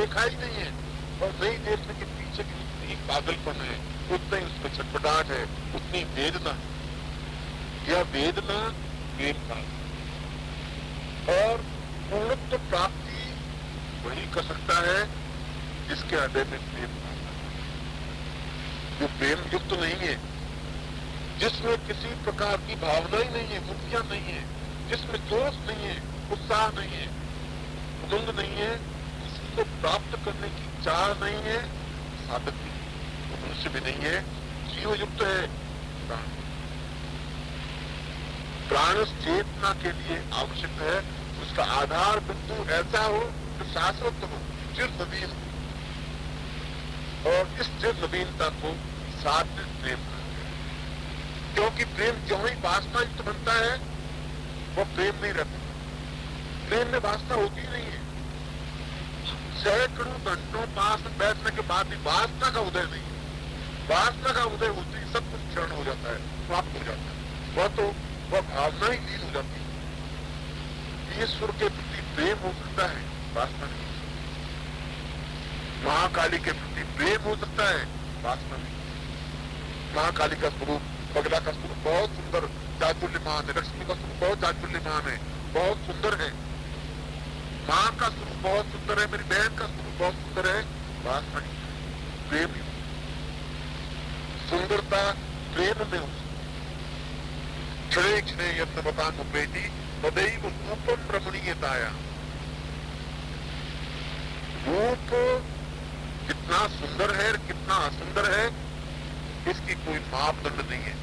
देखा ही नहीं है और नहीं देखने के पीछे की जितनी पागलपन है, उतना ही उसमें छटपटाहट है, उतनी वेदना है। यह वेदना प्रेम का और पूर्णत्व प्राप्ति वही कर सकता है जिसके हृदय में प्रेम का, जो प्रेम युक्त नहीं है, जिसमें किसी प्रकार की भावना ही नहीं है, वृत्तियां नहीं है, जिसमें जोश नहीं है, उत्साह नहीं है, उमंग नहीं है, किसी को प्राप्त करने की चाह नहीं है, साधक नहीं है, मनुष्य भी नहीं है, जीव युक्त है। प्राण चेतना के लिए आवश्यक है उसका आधार बिंदु ऐसा हो जो शाश्वत हो, चिर नवीन हो, और इस चिर नवीनता को सात्विक प्रेम है। क्योंकि प्रेम जो ही वासना युक्त बनता है वो प्रेम नहीं रहता। प्रेम में वासना होती ही नहीं है। सैकड़ों घंटों पास में बैठने के बाद भी वासना का उदय नहीं है। वासना का उदय होती ही सब कुछ क्षरण हो जाता है, समाप्त हो जाता है। वह भावना ही लीन हो जाती है। ईश्वर के प्रति प्रेम हो सकता है, वासना नहीं। महाकाली के प्रति प्रेम हो सकता है, वासना नहीं। महाकाली का स्वरूप, बगला का स्वरूप बहुत सुंदर चातुर्यमान है, लक्ष्मी का स्वरूप बहुत चातुर्यमान है, बहुत सुंदर है। माँ का स्वरूप बहुत सुंदर है, मेरी बहन का स्वरूप बहुत सुंदर है, वासना नहीं, प्रेम ही। सुंदरता प्रेम में हो। क्षणे क्षणे यत्न बतान बेटी तदैव रूपम रमणीयताया। रूप कितना सुंदर है, कितना असुंदर है, इसकी कोई मापदंड नहीं है,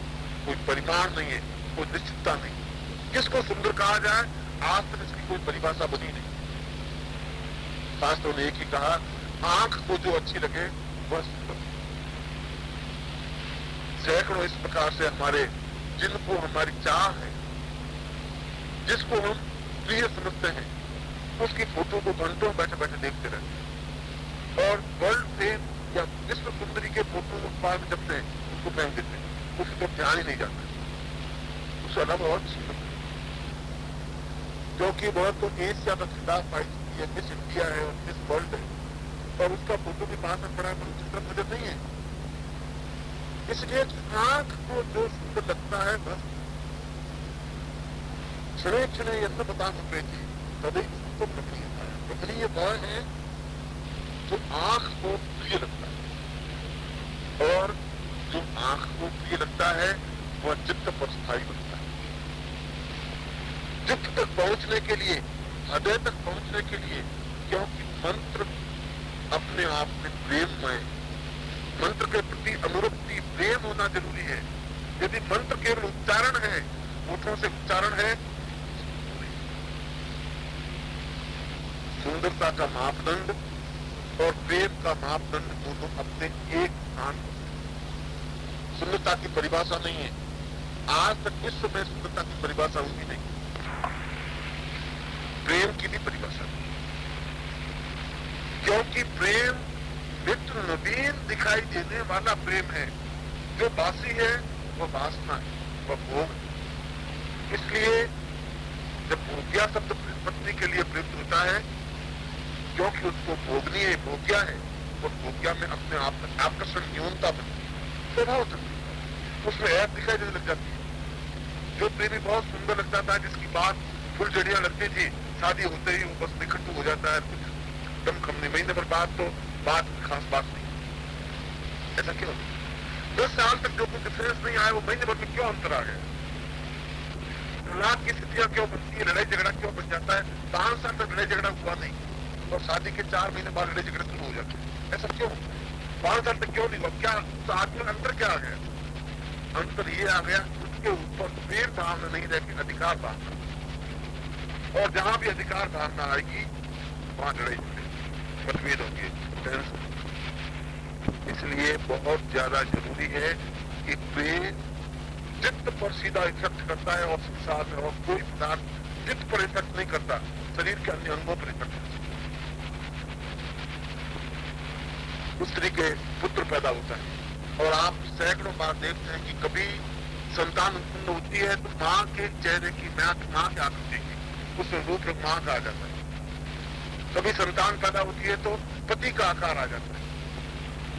कोई परिमाण नहीं है, कोई निश्चितता नहीं। किसको सुंदर कहा जाए, आज तक इसकी कोई परिभाषा बनी नहीं। शास्त्रों ने एक ही कहा, आंख को जो अच्छी लगे वह सुंदर। सैकड़ों इस प्रकार से हमारे, जिनको हमारी चाह है, जिसको हम प्रिय समझते हैं, उसकी फोटो को घंटों बैठे बैठे देखते रहते हैं। और वर्ल्ड फेम या विश्व सुंदरी के फोटो उत्पाद जब हैं उसको पहन देते हैं, उसकी तो ध्यान ही नहीं जाता। उससे अलावा और सुंदर, क्योंकि वह तो एशिया का खिताब पाई चुकी है, मिस इंडिया है और मिस वर्ल्ड है, और उसका फोटो भी पास में पड़ा है, पर उसकी तरफ नजर नहीं है। इसलिए आंख को जो सुंदर लगता है बस क्षणे क्षणे यत्न बता सकते थे तभी उसको प्रक्रिय वह है जो आंख को प्रिय लगता है, और जो आंख को प्रिय लगता है वह चित्त पर स्थायी बनता है। चित्त तक पहुंचने के लिए, हृदय तक पहुंचने के लिए, क्योंकि मंत्र अपने आप में प्रेममय, मंत्र के प्रति अनुरक्ति प्रेम होना जरूरी है। यदि मंत्र केवल उच्चारण है, होठों से उच्चारण है, सुंदरता का मापदंड और प्रेम का मापदंड दोनों अपने एक स्थान। सुंदरता की परिभाषा नहीं है, आज तक विश्व में सुंदरता की परिभाषा हुई नहीं, प्रेम की भी परिभाषा नहीं। क्योंकि प्रेम नित्य नवीन दिखाई देने वाला प्रेम है। जो बासी है वह वासना है, वह भोग है। इसलिए जब भोग्या शब्द पत्नी के लिए प्रयुक्त होता है, क्योंकि उसको भोगनी है, भोग्या है, और भोग्या में अपने आप आकर्षण न्यूनता बनती है, स्वभाव सकती है, उसमें ऐप दिखाई देने लग जाती है। जो प्रेमी बहुत सुंदर लगता था, जिसकी बात फुलझड़ियां लगती थी, शादी होते ही वो बस निकट हो जाता है, कुछ दम खमने महीने भर बाद तो बात खास बात नहीं। ऐसा क्यों? 10 साल तक जो कुछ डिफरेंस नहीं आया, वो महीने भर में क्यों अंतर आ गया? तलाक की स्थितियां क्यों बनती है, लड़ाई झगड़ा क्यों बन जाता है? 5 साल तक लड़ाई झगड़ा हुआ नहीं और शादी के 4 महीने बाद लड़ाई झगड़ा शुरू हो जाते हैं। ऐसा क्यों? 5 साल तक क्यों नहीं हुआ? क्या तो आदमी में अंतर क्या आ गया? अंतर ये आ गया, उसके ऊपर प्रेम भावना नहीं रहती, अधिकार भावना। और जहां भी अधिकार भावना आएगी वहां लड़ाई होगी, मतभेद होंगे। इसलिए बहुत ज्यादा जरूरी है कि प्रेम चित्त पर सीधा इफेक्ट करता है और साथ में और कोई पदार्थ चित्त पर इफेक्ट नहीं करता, शरीर के अन्य अंगों पर इफेक्ट करता है। स्त्री के पुत्र पैदा होता है और आप सैकड़ों बार देखते हैं कि कभी संतान उत्पन्न होती है तो माँ के चेहरे की, माँ की आकृति की, उसमें रूप माँ का आ जाता है। कभी संतान पैदा होती है तो पति का आकार आ जाता है,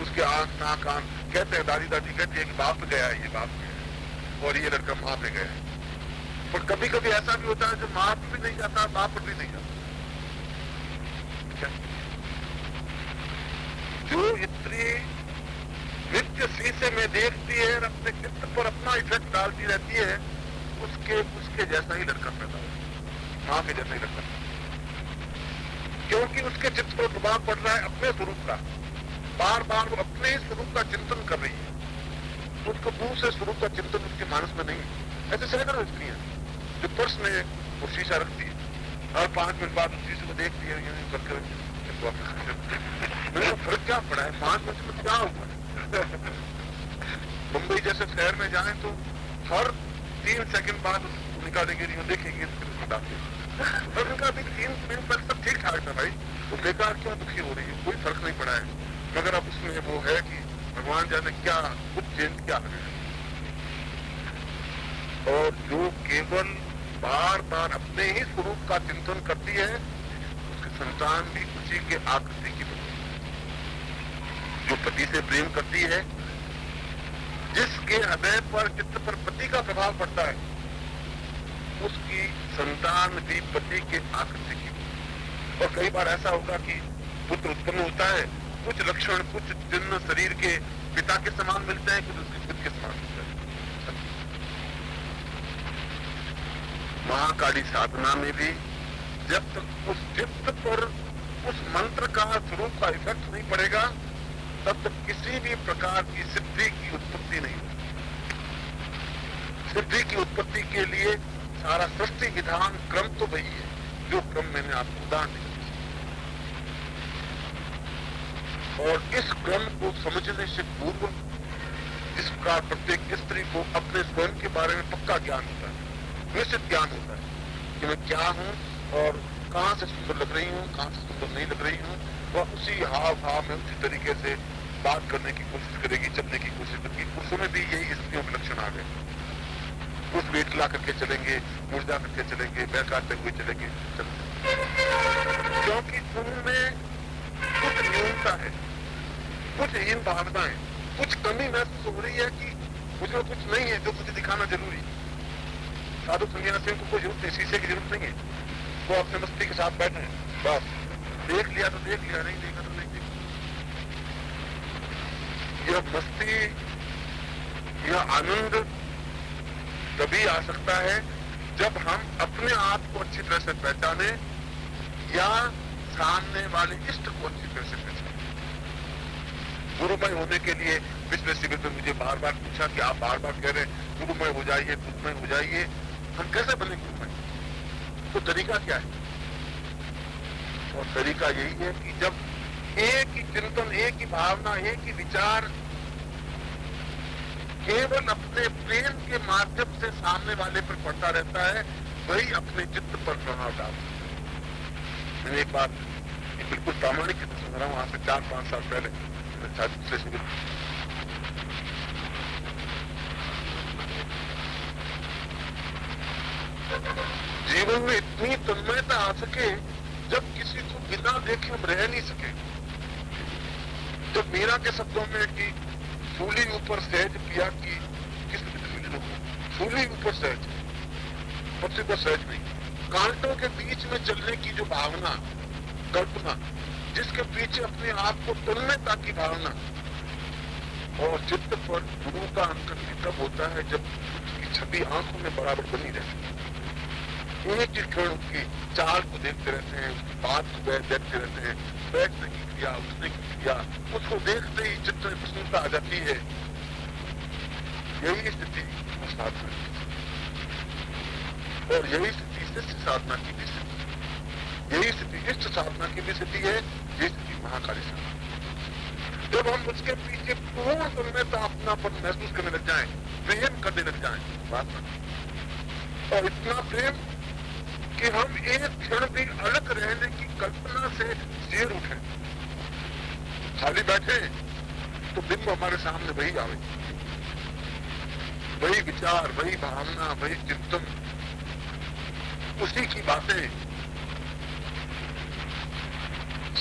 उसके आंख नाक कान, कहते हैं दादी दादी कहती है कि बाप पे गया है, ये बाप पे है, और ये लड़का माँ पे गया है। और कभी कभी ऐसा भी होता है जो माँ पे भी नहीं जाता, बाप पे भी नहीं जाता। जो स्त्री नित्य शीशे में देखती है और अपने चित्त पर अपना इफेक्ट डालती रहती है, उसके जैसा ही लड़का पैदा होगा, माँ के जैसा ही लड़का, क्योंकि उसके चित्त पर दबाव पड़ रहा है अपने स्वरूप का, बार बार वो अपने ही स्वरूप का चिंतन कर रही है, उसको दूसरे स्वरूप का चिंतन उसके मानस में नहीं है। ऐसे सैकड़ों स्त्रियां जो पर्स में वो शीशा रखती है, हर 5 मिनट बाद उस शीशे को देखती है, यूं करके मेरे को फर्क क्या पड़ा है, 5 मिनट में क्या हुआ है। मुंबई जैसे शहर में जाएं तो हर 3 सेकंड बाद निकालेंगे, देखेंगे और उनका भी 3 मिनट तक सब ठीक ठाक था भाई, वो बेकार क्यों दुखी हो रही है, कोई फर्क नहीं पड़ा है। मगर अब उसमें वो है कि भगवान जाने क्या कुछ चेंज क्या है। और जो केवल बार बार अपने ही स्वरूप का चिंतन करती है, उसकी संतान भी उसी के आकृति की बनती है। जो पति से प्रेम करती है, जिसके हृदय पर चित्त पर पति का प्रभाव पड़ता है, उसकी संतान भी पति के आकृति की। और कई बार ऐसा होगा कि पुत्र उत्पन्न होता है, कुछ लक्षण कुछ चिन्ह शरीर के पिता के समान मिलते हैं, कुछ उसके खुद के समान मिलते हैं। महाकाली साधना में भी जब तक उस चित्त पर उस मंत्र का स्वरूप का इफेक्ट नहीं पड़ेगा, तब तक किसी भी प्रकार की सिद्धि की उत्पत्ति नहीं होगी। सिद्धि की उत्पत्ति के लिए सारा सृष्टि विधान क्रम तो वही है, जो क्रम मैंने आपको उदाहरण दिया। और इस क्रम को समझने से पूर्व इस प्रकार प्रत्येक स्त्री को अपने स्वयं के बारे में पक्का ज्ञान होता है, निश्चित ज्ञान होता है कि मैं क्या हूँ और कहाँ से सुंदर लग रही हूँ, कहाँ से सुंदर नहीं लग रही हूँ। वह उसी हाव भाव में उसी तरीके से बात करने की कोशिश करेगी, चलने की कोशिश करेगी। पुरुषों में भी यही स्त्रियों के लक्षण आ गए, कुछ वेट ला करके चलेंगे, मुर्जा करके चलेंगे, बहकाते हुए चलेंगे, क्योंकि उनमें कुछ न्यूनता है, कुछ हीन भावनाएं, कुछ कमी महसूस हो रही है कि मुझे कुछ नहीं है जो मुझे दिखाना जरूरी है। साधु सन्यासियों को कोई जरूरत नहीं, शीशे की जरूरत नहीं है, वो अपने मस्ती के साथ बैठे हैं, बस देख लिया तो देख लिया, नहीं देखा तो नहीं देखा। यह मस्ती, यह आनंद तभी आ सकता है जब हम अपने आप को अच्छी तरह से पहचाने या सामने वाले इष्ट को अच्छी तरह से पहचाने। गुरुमय होने के लिए पिछले शिविर में मुझे बार बार पूछा कि आप बार बार कह रहे हैं गुरुमय हो जाइए, गुरुमय हो जाइए, हम कैसे बने गुरुमय? तो तरीका क्या है? और तरीका यही है कि जब एक ही चिंतन, एक ही भावना, एक ही विचार केवल अपने प्रेम के माध्यम से सामने वाले पर पड़ता रहता है, वही अपने चित्त पर प्रभाव डालता है। मैंने एक बात बिल्कुल प्रामाणिक सुन रहा हूँ, आज से 4-5 साल पहले दूसरे शिविर, जीवन में इतनी तन्मयता आ सके जब किसी को बिना देखे हम रह नहीं सके। जब मीरा के शब्दों में कि सूली ऊपर सहज पिया की किस सूली ऊपर सहज, पक्षी पर सहज नहीं, कांटों के बीच में चलने की जो भावना, कल्पना, जिसके पीछे अपने आप को तन्मयता की भावना, और चित्त पर गुरु का अंकन तब होता है जब उसकी छवि आंखों में बराबर बनी रहती है। एक ही क्षण उसकी चाल को देखते रहते हैं, उसकी बात को देखते रहते हैं, बैठने की क्रिया, उठने की क्रिया, उसको देखते ही चित्त में प्रसन्नता आ जाती है। यही स्थिति साधना की, और यही स्थिति शिष्ट साधना की भी स्थिति, यही स्थिति इष्ट साधना की भी स्थिति है, ये स्थिति महाकाली साधना। जब हम उसके पीछे पूर्ण तन्मयता, अपनापन महसूस करने लग जाएं, प्रेम करने लग जाएं, बात ना, और इतना प्रेम कि हम एक क्षण भी अलग रहने की कल्पना से चीर उठे, खाली बैठे तो बिंब हमारे सामने वही आवे, वही विचार, वही भावना, वही चिंतन, उसी की बातें।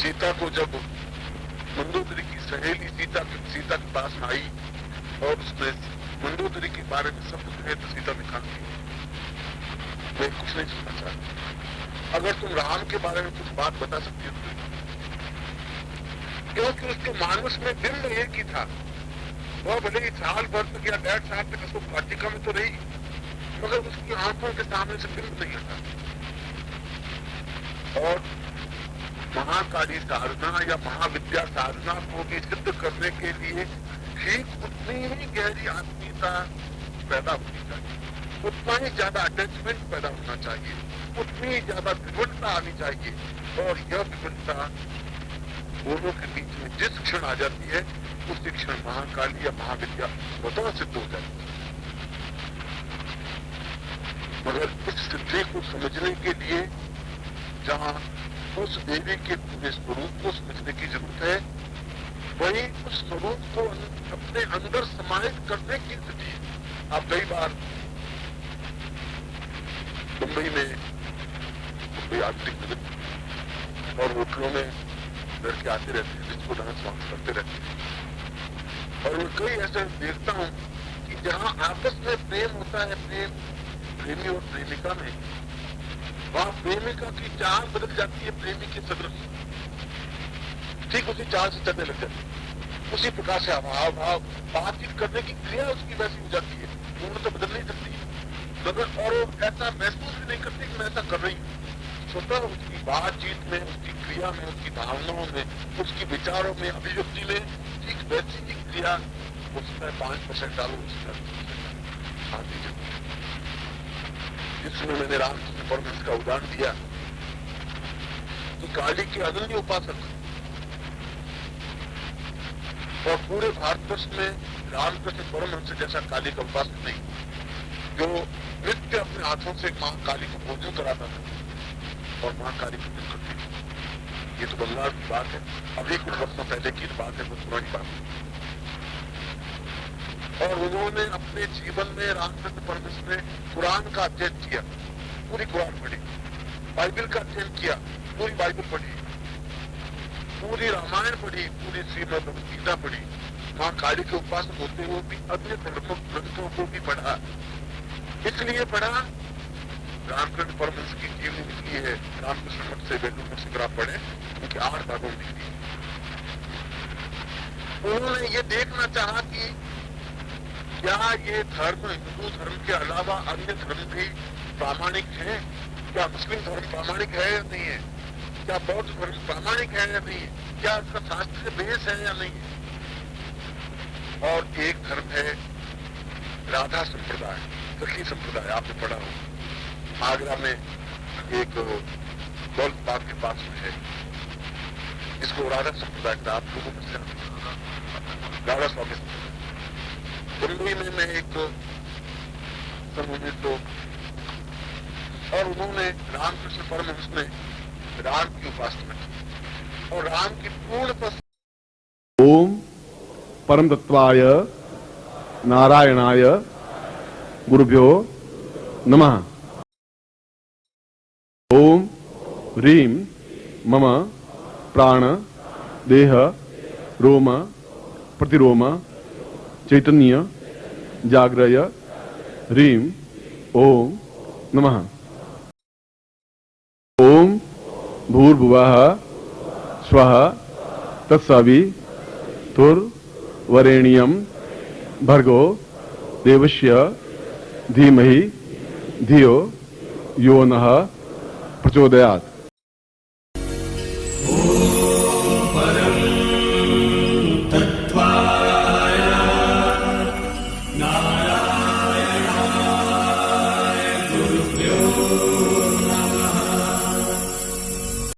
सीता को जब मंदोदरी की सहेली सीता के पास में आई और उसने मंदोदरी के बारे में सब कुछ कहे तो सीता ने कहा मैं कुछ नहीं सुनना चाहती, अगर तुम राम के बारे में कुछ बात बता सकती हो तो। क्योंकि उसके मानस में बिंब एक ही था, वह भले ही साल भर तक या 1.5 साल तक उसको वाटिका में तो रही, मगर उसकी आंखों के सामने से बिंब नहीं हटा। और महाकाली साधना या महाविद्या साधना को भी सिद्ध करने के लिए ठीक उतनी ही गहरी आत्मीयता पैदा होनी चाहिए, उतना ही ज्यादा अटैचमेंट पैदा होना चाहिए, उतनी ही ज्यादा विभिन्नता आनी चाहिए। और यह विभिन्नता दोनों के बीच में जिस क्षण आ जाती है उसी क्षण महाकाली या महाविद्या स्वतः सिद्ध हो जाती है। मगर इस सिद्धि को समझने के लिए जहां उस देवी के पूरे स्वरूप को समझने की जरूरत है, वही उस स्वरूप को अपने अंदर समाहित करने की स्थिति। आप कई बार मुंबई में आर्थिक नगर और होटलों में लड़के आते रहते हैं, जिसको डांस वांस करते रहते हैं, और मैं कई ऐसे देखता हूं कि जहां आपस में प्रेम होता है, प्रेमी और प्रेमिका में, वहां प्रेमिका की चाल बदल जाती है प्रेमी के सदृश, ठीक उसी चाल से चलने लग जाती है, उसी प्रकार से हाव भाव बातचीत करने की क्रिया उसकी वैसी हो जाती है, उम्र तो बदल नहीं सकती, मगर और ऐसा महसूस भी नहीं करती कि मैं ऐसा कर रही हूँ। स्वतः उसकी बातचीत में, उसकी क्रिया में, उसकी भावनाओं में, उसकी विचारों में, अभिव्यक्ति में ठीक वैसी ही क्रिया उसमें 5% डालो, उसका आती जाती है। जिसमें मैंने रामकृष्ण परमहंस का उदाहरण दिया कि काली के अनन्य उपासक और पूरे भारतवर्ष में रामकृष्ण परमहंस जैसा काली का उपासक नहीं, जो नित्य अपने हाथों से मां काली को पूजन कराता था और मां काली को पूजन करती थी। ये तो बंगाल की बात है, अभी कुछ वर्षों पहले की बात है, कुछ पुरानी बात है। और उन्होंने अपने जीवन में रामकृष्ण परमहंस ने कुरान का अध्ययन किया, पूरी कुरान पढ़ी, बाइबल का अध्ययन किया, पूरी बाइबल पढ़ी, पूरी रामायण पढ़ी, पूरी श्रीमद् गीता पढ़ी, मां काली के उपासक होते हुए भी अन्य धर्म ग्रंथों को भी पढ़ा। इसलिए पढ़ा, रामकृष्ण परमहंस की जीवनी लिखी है, रामकृष्ण मठ से बेलूर मठ से आप पढ़े, उनके 8 भागों में लिखी। उन्होंने ये देखना चाहा कि क्या ये धर्म हिंदू धर्म के अलावा अन्य धर्म भी प्रामाणिक है, क्या मुस्लिम धर्म प्रामाणिक है या नहीं है, क्या बौद्ध धर्म प्रामाणिक है या नहीं है, क्या इसका शास्त्रीय बेस है या नहीं है। और एक धर्म है राधा संप्रदाय, सखी संप्रदाय, आपने पढ़ा हो, आगरा में एक दौलत बाग के पास में है, इसको राधा संप्रदाय का आप लोगों में से राधा स्वामी। मुंबई में मैं एक संबंधित लोग, और उन्होंने रामकृष्ण परमहंस ने राम की उपासना की और राम की पूर्ण ओम परम तत्वाय नारायणाय गुरुभ्यो नमः। ओम ह्रीं मम प्राण देह रोम प्रतिरोम चैतन्य जाग्रय ह्रीं ओम नमः। ओम भूर्भुवः स्वः तत्सवितुर्वरेण्यं भर्गो देवस्य धीमहि धियो यो नः प्रचोदयात्।